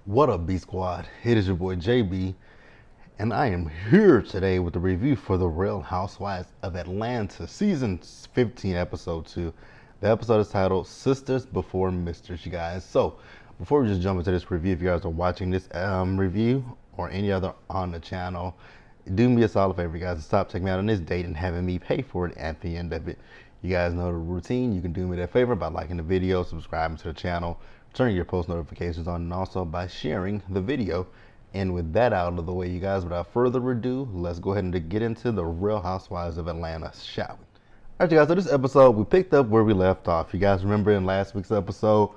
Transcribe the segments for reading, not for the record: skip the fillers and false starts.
What up, B Squad? It is your boy JB, and I am here today with a review for The Real Housewives of Atlanta, Season 15, Episode 2. The episode is titled Sisters Before Misters, you guys. So, before we just jump into this review, if you guys are watching this review or any other on the channel, do me a solid favor, you guys, and stop taking me out on this date and having me pay for it at the end of it. You guys know the routine. You can do me that favor by liking the video, subscribing to the channel, turning your post notifications on, and also by sharing the video. And with that out of the way, you guys, without further ado, let's go ahead and get into The Real Housewives of Atlanta, shall we? All right, you guys, so this episode, we picked up where we left off. You guys remember in last week's episode,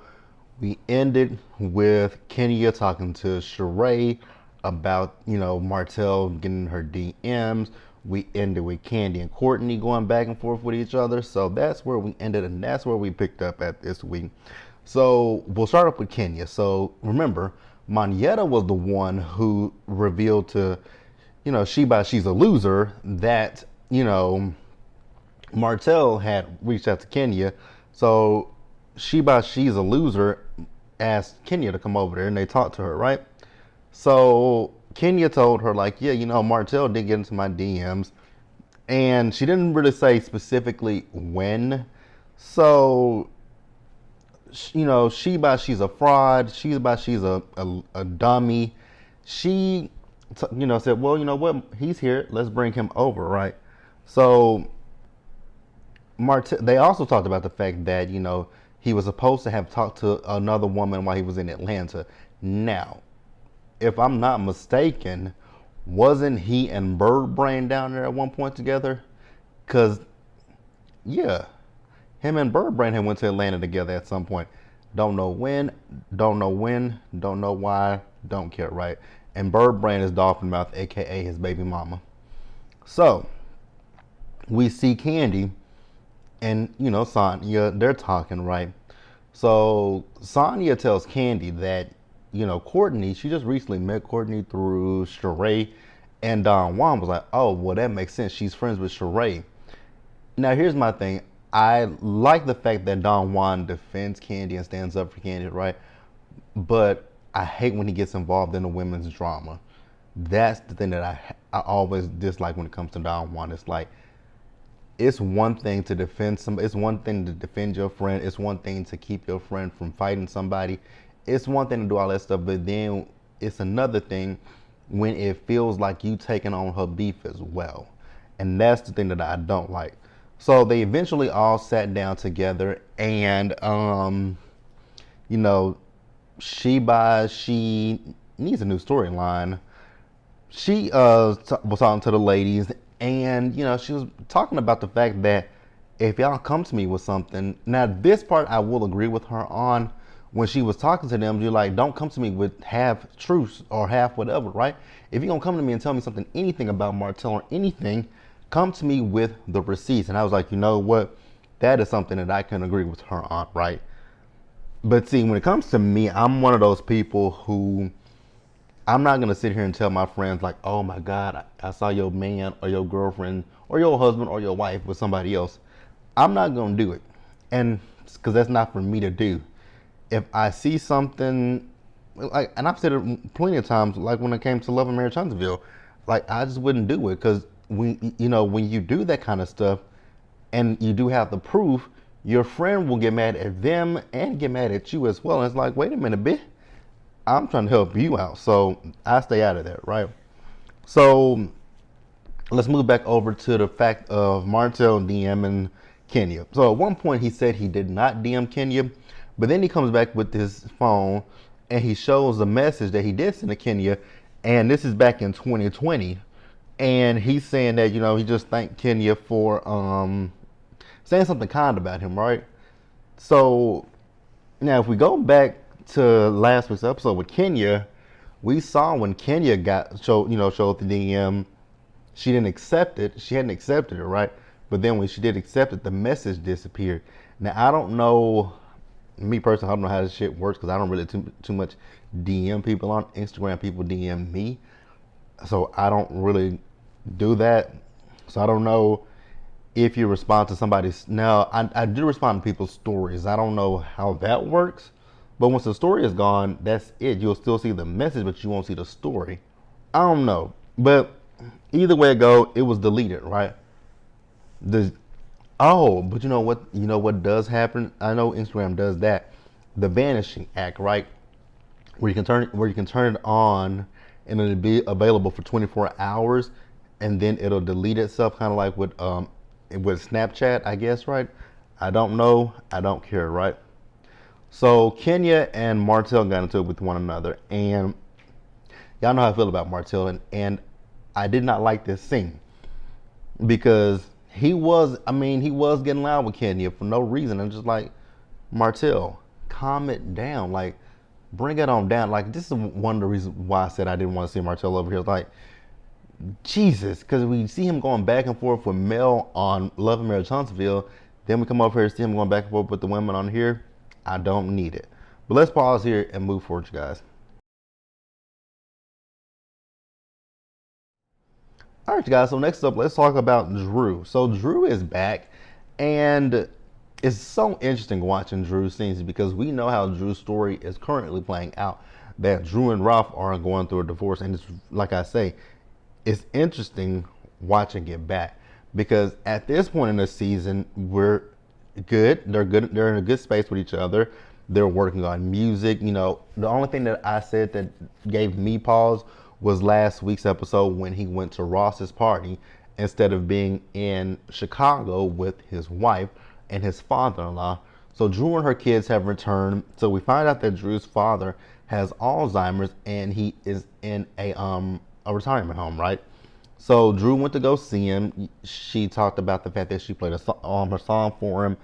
we ended with Kenya talking to Sheree about, Martell getting her DMs. We ended with Candy and Courtney going back and forth with each other. So that's where we ended, and that's where we picked up at this week. So we'll start off with Kenya. So remember, Monyetta was the one who revealed to, she's a loser, that, Martell had reached out to Kenya. So she's a loser asked Kenya to come over there, and they talked to her, right? So Kenya told her, like, yeah, Martell did get into my DMs, and she didn't really say specifically when. So, she's a fraud. She's a dummy. She, said, well, you know what? He's here. Let's bring him over, right? So, they also talked about the fact that, he was supposed to have talked to another woman while he was in Atlanta. Now, if I'm not mistaken, wasn't he and Bird Brain down there at one point together? Cause yeah, him and Bird Brain had went to Atlanta together at some point. Don't know when, don't know why, don't care, right? And Bird Brain is Dolphin Mouth, aka his baby mama. So we see Candy and Sonya, they're talking, right? So Sonya tells Candy that Courtney, she just recently met Courtney through Sheree, and Don Juan was like, oh, well, that makes sense. She's friends with Sheree. Now, here's my thing. I like the fact that Don Juan defends Candy and stands up for Candy, right? But I hate when he gets involved in the women's drama. That's the thing that I always dislike when it comes to Don Juan. It's like, it's one thing to defend it's one thing to defend your friend. It's one thing to keep your friend from fighting somebody. It's one thing to do all that stuff, but then it's another thing when it feels like you taking on her beef as well. And that's the thing that I don't like. So they eventually all sat down together, and she needs a new storyline. She was talking to the ladies, and she was talking about the fact that if y'all come to me with something, now this part I will agree with her on. When she was talking to them, you're like, don't come to me with half truths or half whatever, right? If you're gonna come to me and tell me something, anything about Martell or anything, come to me with the receipts. And I was like, you know what? That is something that I can agree with her on, right? But see, when it comes to me, I'm one of those people who, I'm not gonna sit here and tell my friends like, oh my God, I saw your man or your girlfriend or your husband or your wife with somebody else. I'm not gonna do it. And because that's not for me to do. If I see something, like, and I've said it plenty of times, like when it came to Love and Marriage Huntsville, like I just wouldn't do it, because when you do that kind of stuff and you do have the proof, your friend will get mad at them and get mad at you as well. And it's like, wait a minute, bitch, I'm trying to help you out, so I stay out of that, right? So let's move back over to the fact of Martell DMing Kenya. So at one point he said he did not DM Kenya. But then he comes back with his phone and he shows the message that he did send to Kenya. And this is back in 2020. And he's saying that, he just thanked Kenya for saying something kind about him, right? So now if we go back to last week's episode with Kenya, we saw when Kenya showed the DM, she didn't accept it. She hadn't accepted it, right? But then when she did accept it, the message disappeared. Now, I don't know. Me personally, I don't know how this shit works, because I don't really too much DM people on Instagram. People DM me, so I don't really do that. So I don't know if you respond to somebody's. Now I do respond to people's stories. I don't know how that works, But once the story is gone, that's it. You'll still see the message, but you won't see the story. I don't know, but either way it go, it was deleted, right? The Oh, but you know what? You know what does happen? I know Instagram does that. The vanishing act, right? Where you can turn it on, and it'll be available for 24 hours, and then it'll delete itself, kind of like with Snapchat, I guess, right? I don't know. I don't care, right? So Kenya and Martell got into it with one another, and y'all know how I feel about Martell, and I did not like this scene because he was getting loud with Kenya for no reason. I'm just like, Martell, calm it down. Like, bring it on down. Like, this is one of the reasons why I said I didn't want to see Martell over here. It's like, Jesus, because we see him going back and forth with Mel on Love and Marriage Huntsville. Then we come over here and see him going back and forth with the women on here. I don't need it. But let's pause here and move forward, you guys. All right, you guys. So next up, let's talk about Drew. So Drew is back, and it's so interesting watching Drew's scenes because we know how Drew's story is currently playing out. That Drew and Ralph are going through a divorce, and it's like I say, it's interesting watching it back because at this point in the season, we're good. They're good. They're in a good space with each other. They're working on music. The only thing that I said that gave me pause was last week's episode when he went to Ross's party instead of being in Chicago with his wife and his father-in-law. So Drew and her kids have returned. So we find out that Drew's father has Alzheimer's and he is in a retirement home, right? So Drew went to go see him. She talked about the fact that she played her song for him,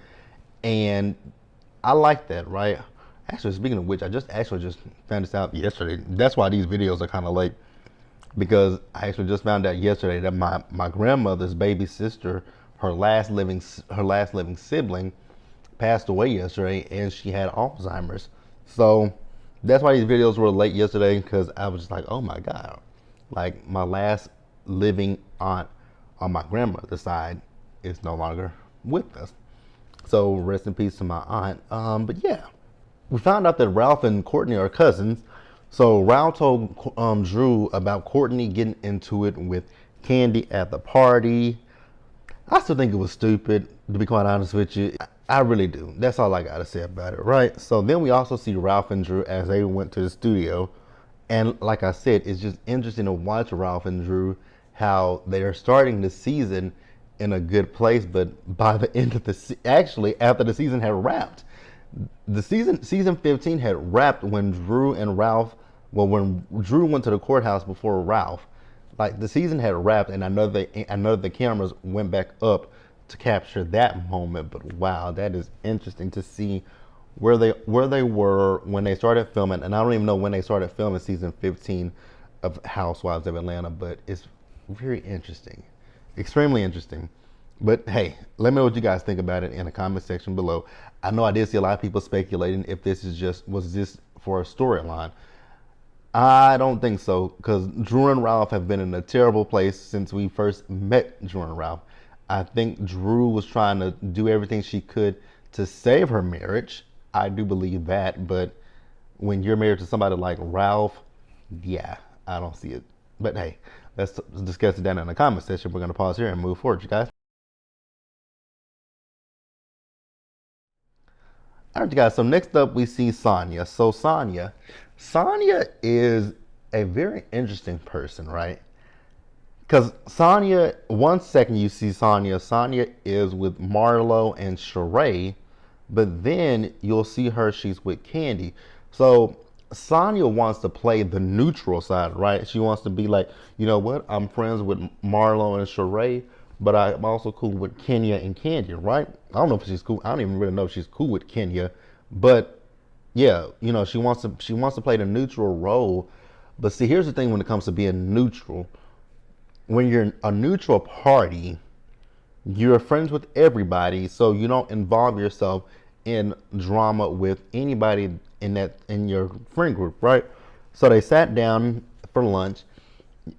and I like that, right? Actually, speaking of which, I just found this out yesterday. That's why these videos are kind of late, because I actually just found out yesterday that my grandmother's baby sister, her last living sibling, passed away yesterday, and she had Alzheimer's. So that's why these videos were late yesterday, because I was just like, oh my god, like my last living aunt on my grandmother's side is no longer with us. So rest in peace to my aunt. But yeah, we found out that Ralph and Courtney are cousins. So Ralph told Drew about Courtney getting into it with Candy at the party. I still think it was stupid, to be quite honest with you. I really do. That's all I gotta say about it, right? So then we also see Ralph and Drew as they went to the studio. And like I said, it's just interesting to watch Ralph and Drew, how they are starting the season in a good place, but by the end of actually after the season had wrapped, the season 15 had wrapped when Drew and Ralph, well, when Drew went to the courthouse before Ralph, like the season had wrapped, and I know the cameras went back up to capture that moment. But wow, that is interesting to see where they were when they started filming, and I don't even know when they started filming season 15 of Housewives of Atlanta, but it's very interesting, extremely interesting. But hey, let me know what you guys think about it in the comment section below. I know I did see a lot of people speculating if was this for a storyline. I don't think so, because Drew and Ralph have been in a terrible place since we first met Drew and Ralph. I think Drew was trying to do everything she could to save her marriage. I do believe that, but when you're married to somebody like Ralph, yeah, I don't see it. But hey, let's discuss it down in the comment section. We're going to pause here and move forward, you guys. All right, you guys. So next up, we see Sonya. So Sonya is a very interesting person, right? Because Sonya, one second you see Sonya is with Marlo and Sheree, but then you'll see her, she's with Candy. So Sonya wants to play the neutral side, right? She wants to be like, you know what? I'm friends with Marlo and Sheree, but I'm also cool with Kenya and Candy, right? I don't know if she's cool. I don't even really know if she's cool with Kenya, but yeah, she wants to play the neutral role. But see, here's the thing when it comes to being neutral. When you're a neutral party, you're friends with everybody, so you don't involve yourself in drama with anybody in your friend group, right? So they sat down for lunch,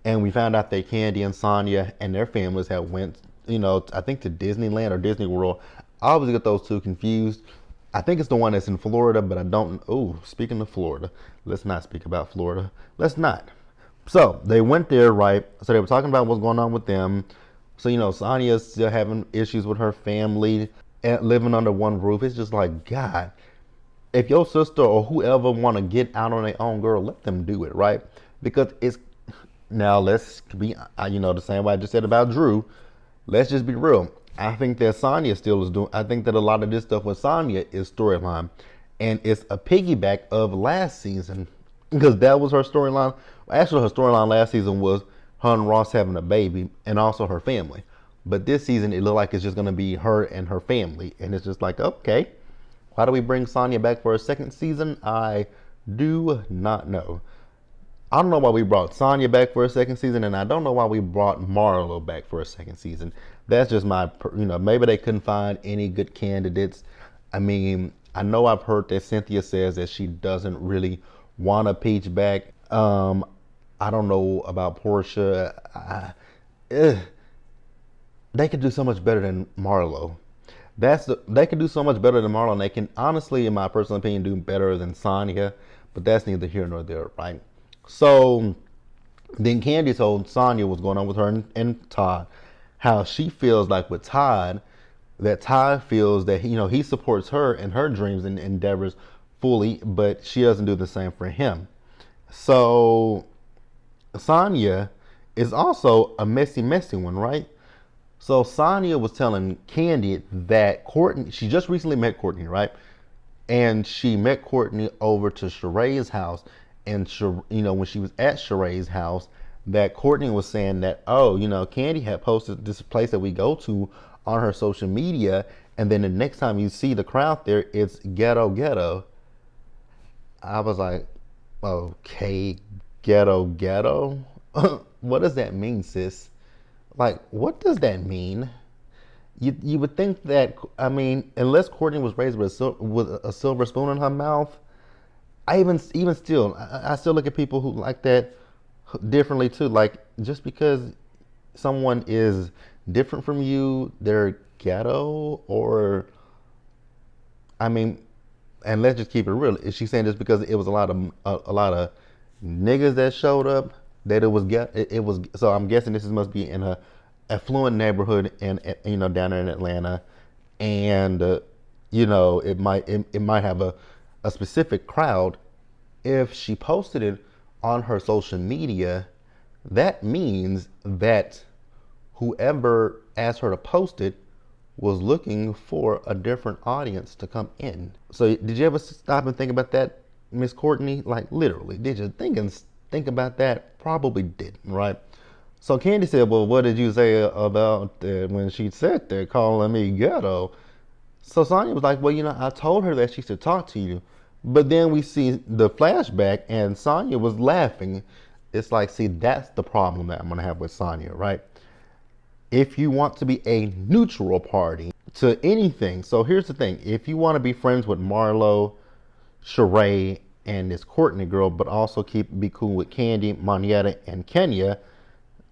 and we found out that Candy and Sonya and their families had went, I think to Disneyland or Disney World. I always get those two confused. I think it's the one that's in Florida, but I don't. Oh, speaking of Florida, let's not speak about Florida. Let's not. So they went there, right? So they were talking about what's going on with them. So Sonya's still having issues with her family and living under one roof. It's just like, God, if your sister or whoever want to get out on their own, girl, let them do it, right? Because it's now let's be, the same way I just said about Drew. Let's just be real. I think that Sonya still is doing. I think that a lot of this stuff with Sonya is storyline, and it's a piggyback of last season because that was her storyline. Actually, her storyline last season was her and Ross having a baby, and also her family. But this season, it looked like it's just gonna be her and her family, and it's just like, okay, why do we bring Sonya back for a second season? I do not know. I don't know why we brought Sonya back for a second season, and I don't know why we brought Marlo back for a second season. That's just my, maybe they couldn't find any good candidates. I mean, I know I've heard that Cynthia says that she doesn't really want a Peach back. I don't know about Portia. They could do so much better than Marlo. They could do so much better than Marlo, and they can honestly, in my personal opinion, do better than Sonya. But that's neither here nor there, right? So then Candy told Sonya what's going on with her and Todd, how she feels like with Todd, that Todd feels that he supports her and her dreams and endeavors fully, but she doesn't do the same for him. So Sonya is also a messy one, right? So Sonya was telling Candy that Courtney, she just recently met Courtney, right? And she met Courtney over to Sheree's house. And when she was at Sheree's house, that Courtney was saying that, Candy had posted this place that we go to on her social media, and then the next time you see the crowd there, it's ghetto. I was like, okay, ghetto. What does that mean, sis? Like, what does that mean? You would think that, unless Courtney was raised with a silver spoon in her mouth, I even still, I still look at people who like that differently too. Like, just because someone is different from you, they're ghetto, or and let's just keep it real. Is she saying just because it was a lot of niggas that showed up that it was ghetto? It was. So I'm guessing this must be in a affluent neighborhood and down there in Atlanta, and it might have a specific crowd. If she posted it on her social media, that means that whoever asked her to post it was looking for a different audience to come in. So did you ever stop and think about that, Miss Courtney? Like, literally, did you think about that? Probably didn't, right? So Candy said, well, what did you say about when she said that, calling me ghetto? So Sonya was like, well, I told her that she should talk to you. But then we see the flashback, and Sonya was laughing. It's like, see, that's the problem that I'm going to have with Sonya, right? If you want to be a neutral party to anything, so here's the thing. If you want to be friends with Marlo, Sheree, and this Courtney girl, but also be cool with Candy, Monietta, and Kenya,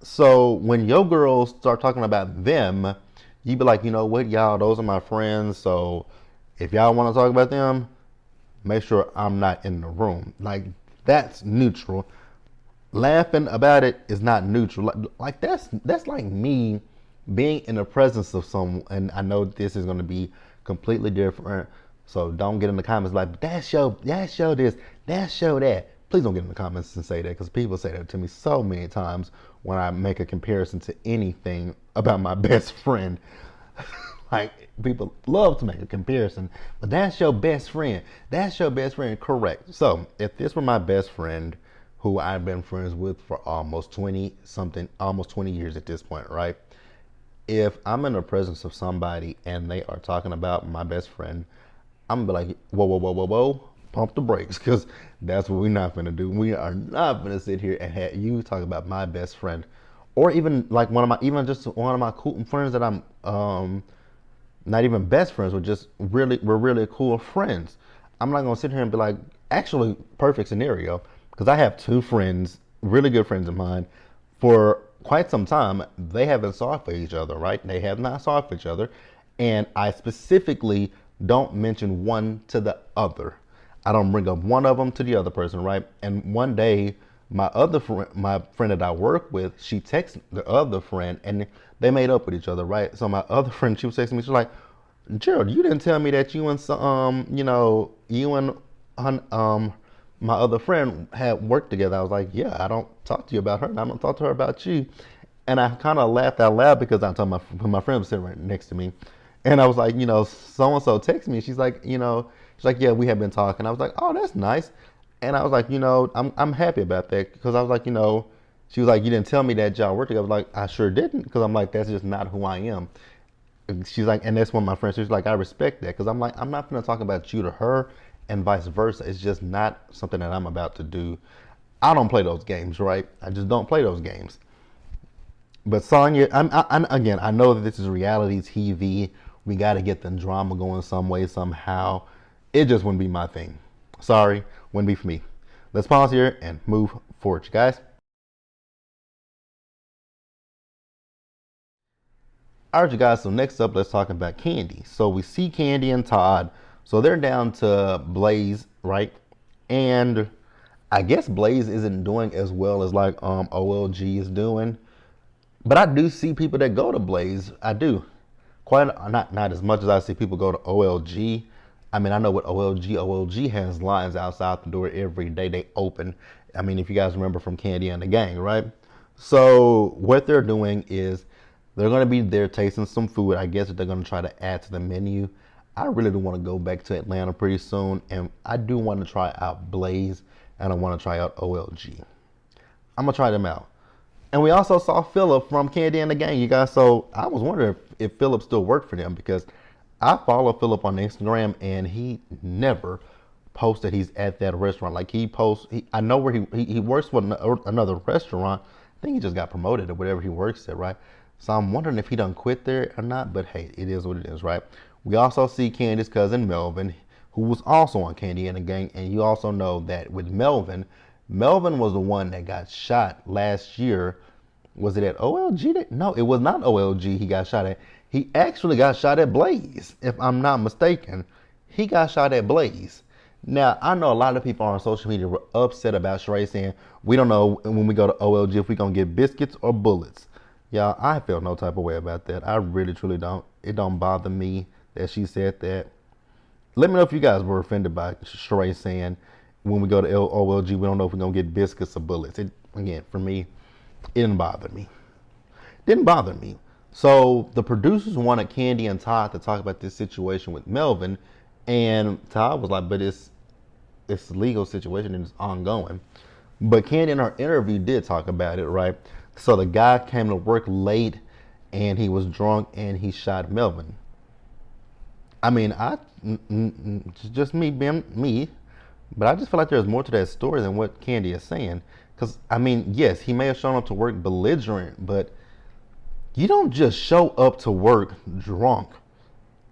so when your girls start talking about them, you be like, you know what, y'all, those are my friends, so if y'all want to talk about them, make sure I'm not in the room. Like, that's neutral. Laughing about it is not neutral. Like that's like me being in the presence of someone, and I know this is going to be completely different. So don't get in the comments like, that show this, that show that. Please don't get in the comments and say that, because people say that to me so many times when I make a comparison to anything about my best friend. Like, people love to make a comparison, but that's your best friend. That's your best friend, correct. So if this were my best friend, who I've been friends with for almost 20 years at this point, right? If I'm in the presence of somebody and they are talking about my best friend, I'm gonna be like, whoa, pump the brakes, because that's what we're not gonna do. We are not gonna sit here and have you talk about my best friend, or even like one of my cool friends that I'm not even best friends with, we're really cool friends. I'm not gonna sit here and be like, actually, perfect scenario, because I have two friends, really good friends of mine, for quite some time. They haven't sought for each other, right? They have not sought for each other, and I specifically don't mention one to the other. I don't bring up one of them to the other person, right? And one day, my friend that I work with, she texted the other friend, and they made up with each other, right? So my other friend, she was texting me, she's like, Gerald, you didn't tell me that you and you and my other friend had worked together. I was like, yeah, I don't talk to you about her, and I don't talk to her about you. And I kind of laughed out loud because I told my friend was sitting right next to me, and I was like, so and so texted me. She's like, yeah, we have been talking. I was like, oh, that's nice. And I was like, I'm happy about that because I was like, she was like, you didn't tell me that y'all worked together. I was like, I sure didn't because I'm like, that's just not who I am. She's like, and that's one of my friends. She's like, I respect that because I'm like, I'm not gonna talk about you to her, and vice versa. It's just not something that I'm about to do. I don't play those games, right? I just don't play those games. But Sonya, again, I know that this is reality TV. We got to get the drama going some way, somehow. It just wouldn't be my thing. Sorry, wouldn't be for me. Let's pause here and move forward, you guys. All right, you guys, so next up, let's talk about Candy. So we see Candy and Todd. So they're down to Blaze, right? And I guess Blaze isn't doing as well as like OLG is doing. But I do see people that go to Blaze. I do. Quite not as much as I see people go to OLG. I mean, I know what OLG has lines outside the door every day they open. I mean, if you guys remember from Candy and the Gang, right? So what they're doing is they're going to be there tasting some food. I guess that they're going to try to add to the menu. I really do want to go back to Atlanta pretty soon, and I do want to try out Blaze, and I want to try out OLG. I'm going to try them out. And we also saw Philip from Candy and the Gang, you guys. So I was wondering if Philip still worked for them because I follow Philip on Instagram and he never posts that he's at that restaurant. Like he posts, I know where he works for another restaurant. I think he just got promoted or whatever he works at, right? So I'm wondering if he done quit there or not. But hey, it is what it is, right? We also see Candy's cousin Melvin, who was also on Candy and the Gang. And you also know that with Melvin was the one that got shot last year. Was it at OLG? No, it was not OLG he got shot at. He actually got shot at Blaze, if I'm not mistaken. He got shot at Blaze. Now, I know a lot of people on social media were upset about Sheree saying, we don't know when we go to OLG if we're going to get biscuits or bullets. Y'all, I feel no type of way about that. I really, truly don't. It don't bother me that she said that. Let me know if you guys were offended by Sheree saying, when we go to OLG, we don't know if we're going to get biscuits or bullets. Again, for me, it didn't bother me. Didn't bother me. So the producers wanted Candy and Todd to talk about this situation with Melvin, and Todd was like, but it's a legal situation and it's ongoing. But Candy in her interview did talk about it, right? So the guy came to work late and he was drunk and he shot Melvin. I mean, just me being me, but I just feel like there's more to that story than what Candy is saying. Because, I mean, yes, he may have shown up to work belligerent, but you don't just show up to work drunk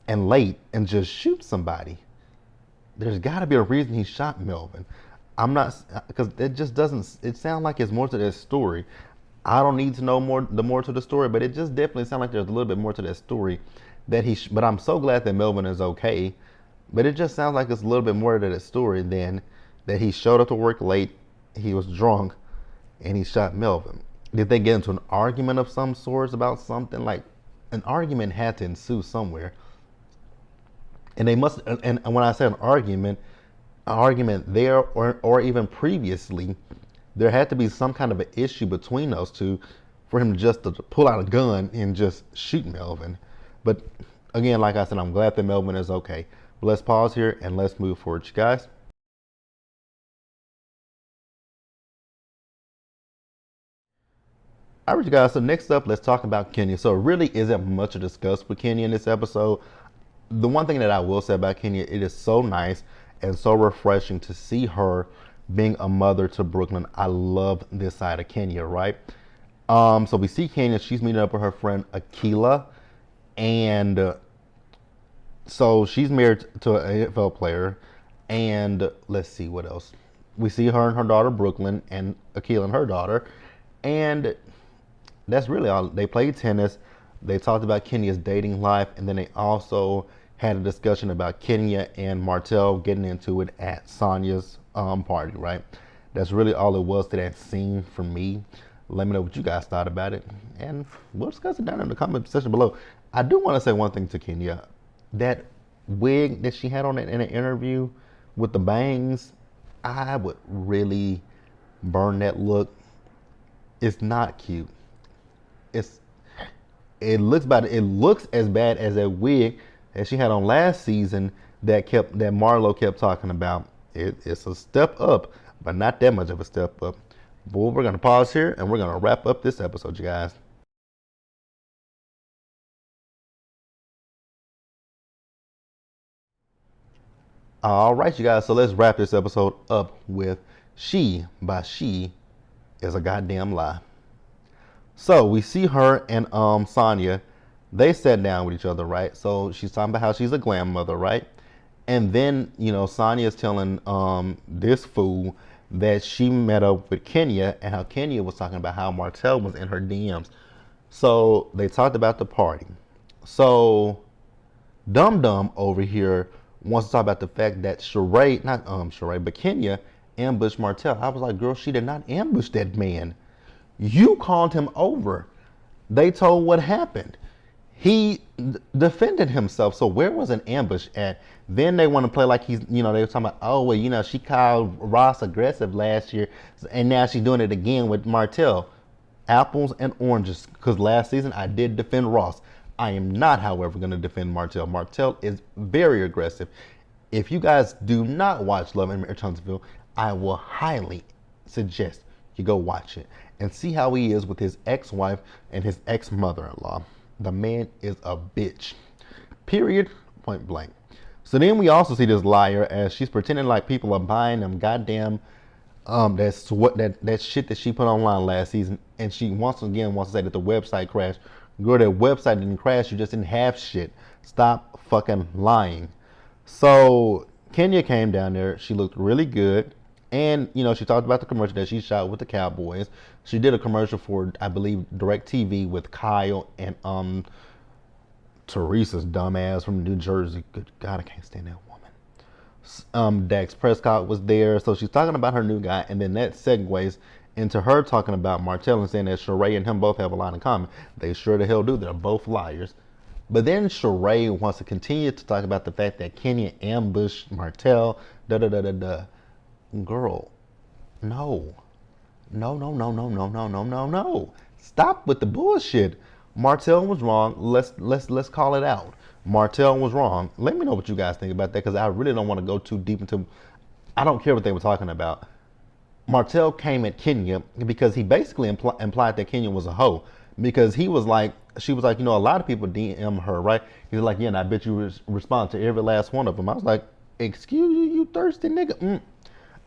and late and just shoot somebody. There's got to be a reason he shot Melvin. I'm not, because it just doesn't, it sounds like it's more to that story. I don't need to know more to the story, but it just definitely sounds like there's a little bit more to that story but I'm so glad that Melvin is okay. But it just sounds like it's a little bit more to that story than that he showed up to work late, he was drunk, and he shot Melvin. Did they get into an argument of some sorts about something? Like, an argument had to ensue somewhere. And they must, and when I say an argument there or even previously, there had to be some kind of an issue between those two for him just to pull out a gun and just shoot Melvin. But again, like I said, I'm glad that Melvin is okay. But let's pause here and let's move forward, you guys. All right, you guys, so next up, let's talk about Kenya. So it really isn't much to discuss with Kenya in this episode. The one thing that I will say about Kenya, it is so nice and so refreshing to see her being a mother to Brooklyn. I love this side of Kenya, right? So we see Kenya, she's meeting up with her friend Akila, and so she's married to an NFL player, and let's see what else. We see her and her daughter Brooklyn, and Akila and her daughter, and that's really all. They played tennis. They talked about Kenya's dating life, and then they also had a discussion about Kenya and Martell getting into it at Sonya's party, right? That's really all it was to that scene for me. Let me know what you guys thought about it, and we'll discuss it down in the comment section below. I do want to say one thing to Kenya. That wig that she had on it in an interview with the bangs, I would really burn that look. It's not cute. It's it looks bad. It looks as bad as that wig that she had on last season that Marlo kept talking about. It's a step up, but not that much of a step up. But we're gonna pause here and we're gonna wrap up this episode, you guys. All right, you guys. So let's wrap this episode up with "She" by She is a goddamn lie. So we see her and Sonya. They sat down with each other, right? So she's talking about how she's a grandmother, right? And then, Sonya is telling this fool that she met up with Kenya and how Kenya was talking about how Martell was in her DMs. So they talked about the party. So Dum Dum over here wants to talk about the fact that Sheree, not Sheree, but Kenya ambushed Martell. I was like, girl, she did not ambush that man. You called him over. They told what happened. He defended himself. So where was an ambush at? Then they want to play like he's, they were talking about, oh, well, she called Ross aggressive last year, and now she's doing it again with Martell. Apples and oranges, because last season I did defend Ross. I am not, however, going to defend Martell. Martell is very aggressive. If you guys do not watch Love and Marriage Huntsville, I will highly suggest you go watch it and see how he is with his ex-wife and his ex-mother-in-law. The man is a bitch. Period. Point blank. So then we also see this liar as she's pretending like people are buying them goddamn that shit that she put online last season, and she once again wants to say that the website crashed. Girl, that website didn't crash. You just didn't have shit. Stop fucking lying. So Kenya came down there. She looked really good. And, she talked about the commercial that she shot with the Cowboys. She did a commercial for, I believe, DirecTV with Kyle and Teresa's dumbass from New Jersey. Good God, I can't stand that woman. Dax Prescott was there. So she's talking about her new guy. And then that segues into her talking about Martell and saying that Sheree and him both have a lot in common. They sure the hell do. They're both liars. But then Sheree wants to continue to talk about the fact that Kenya ambushed Martell. Girl, no. No. Stop with the bullshit. Martell was wrong. Let's call it out. Martell was wrong. Let me know what you guys think about that, because I really don't want to go too deep into. I don't care what they were talking about. Martell came at Kenya because he basically implied that Kenya was a hoe, because she was like, a lot of people DM her, right? He's like, yeah, and I bet you respond to every last one of them. I was like, excuse you, you thirsty nigga.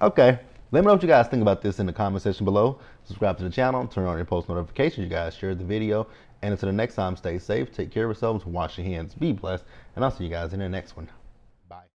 Okay, let me know what you guys think about this in the comment section below. Subscribe to the channel, turn on your post notifications. You guys share the video, and until the next time, stay safe, take care of yourselves, wash your hands, be blessed, and I'll see you guys in the next one.